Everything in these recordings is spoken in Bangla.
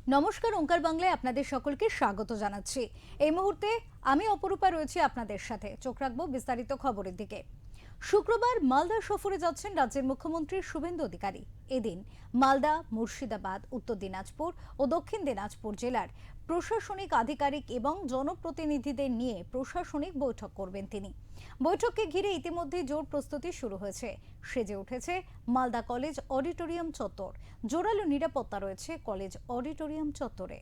নমস্কার, ওঙ্কার বাংলায় আপনাদের সকলকে স্বাগত জানাচ্ছি। এই মুহূর্তে আমি অপরূপা রয়েছি আপনাদের সাথে। চোখ রাখবো বিস্তারিত খবরের দিকে। শুক্রবার মালদা সফরে যাচ্ছেন রাজ্যের মুখ্যমন্ত্রী শুভেন্দু অধিকারী। এদিন মালদা, মুর্শিদাবাদ, উত্তর দিনাজপুর ও দক্ষিণ দিনাজপুর জেলার প্রশাসনিক আধিকারিক এবং জনপ্রতিনিধিদের নিয়ে প্রশাসনিক বৈঠক করবেন তিনি। বৈঠককে ঘিরে ইতিমধ্যে জোর প্রস্তুতি শুরু হয়েছে। সেজে উঠেছে মালদা কলেজ অডিটোরিয়াম চত্বর। জোরালো নিরাপত্তা রয়েছে কলেজ অডিটোরিয়াম চত্বরে।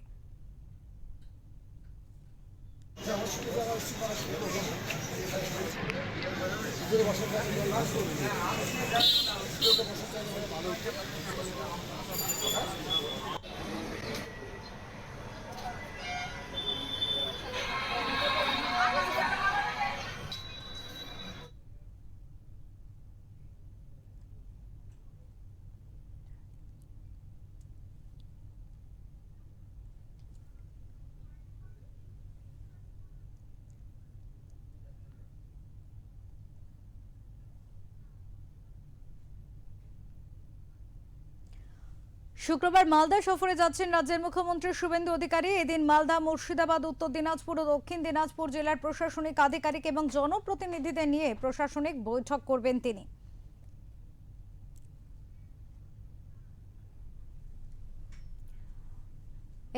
শুক্রবার মালদা সফরে যাচ্ছেন রাজ্যের মুখ্যমন্ত্রী শুভেন্দু অধিকারী। এদিন মালদা, মুর্শিদাবাদ, উত্তর দিনাজপুর ও দক্ষিণ দিনাজপুর জেলার প্রশাসনিক আধিকারিক এবং জনপ্রতিনিধিদের নিয়ে প্রশাসনিক বৈঠক করবেন তিনি।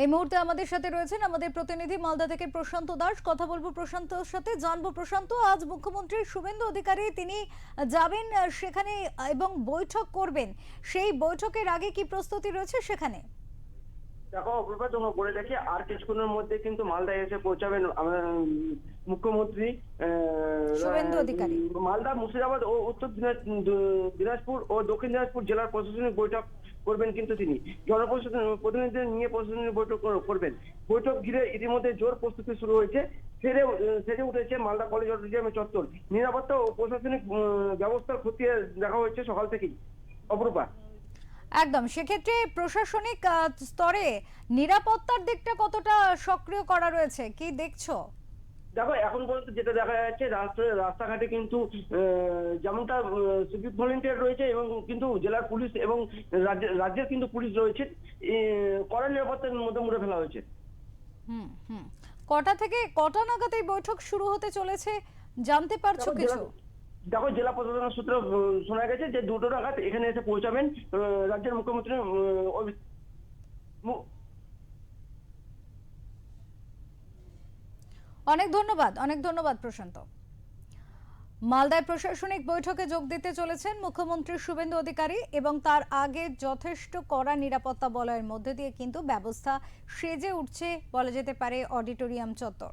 এই মুহূর্তে আমাদের সাথে রয়েছেন আমাদের প্রতিনিধি মালদা থেকে প্রশান্ত দাস। কথা বলবো প্রশান্তর সাথে, জানবো প্রশান্ত, আজ মুখ্যমন্ত্রী শুভেন্দু অধিকারী তিনি যাবেন সেখানে এবং বৈঠক করবেন। সেই বৈঠকের আগে কি প্রস্তুতি রয়েছে সেখানে? দেখো অপূর্বা, তোমরা বলে দেখি আর কিছুক্ষণের মধ্যে কিন্তু মালদা এসে পৌঁছাবেন মুখ্যমন্ত্রী। শুভেন্দু অধিকারী মালদা, মুর্শিদাবাদ ও উত্তর দিনাজপুর ও দক্ষিণ দিনাজপুর জেলার প্রশাসনিক বৈঠক করবেন কিন্তু তিনি। জনপ্রতিনিধিদের নিয়ে প্রশাসনিক বৈঠক করবেন। বৈঠক ঘিরে ইতিমধ্যে জোর প্রস্তুতি শুরু হয়েছে। সেরে উঠেছে মালদা কলেজ অডিটোরিয়ামের চত্বর। নিরাপত্তা ও প্রশাসনিক ব্যবস্থা খতিয়ে দেখা হয়েছে সকাল থেকেই। অপরূপা, একদম, সেক্ষেত্রে প্রশাসনিক স্তরে নিরাপত্তার দিকটা কতটা সক্রিয় করা রয়েছে, কি দেখছো? দেখো এখন পর্যন্ত যেটা দেখা যাচ্ছে রাস্তাঘাটে কিন্তু যেমনটা সিভিক ভলেন্টিয়ার রয়েছে এবং কিন্তু জেলার পুলিশ এবং রাজ্যের কিন্তু পুলিশ রয়েছে। কড়া নিরাপত্তার মধ্যে মুড়ে ফেলা হয়েছে। হুম হুম কটা থেকে কটা নাগাদ এই বৈঠক শুরু হতে চলেছে, জানতে পারছো কিছু? দেখো জেলা প্রশাসনের সূত্রে শোনা গেছে যে 2টো নাগাদ এখানে এসে পৌঁছাবেন রাজ্যের মুখ্যমন্ত্রী। অনেক ধন্যবাদ প্রশান্ত। মালদায় প্রশাসনিক বৈঠকে যোগ দিতে চলেছেন মুখ্যমন্ত্রী শুভেন্দু অধিকারী এবং তার আগে যথেষ্ট কড়া নিরাপত্তা বলয়ের মধ্যে দিয়ে কিন্তু ব্যবস্থা সেজে উঠছে বলা যেতে পারে অডিটোরিয়াম চত্বর।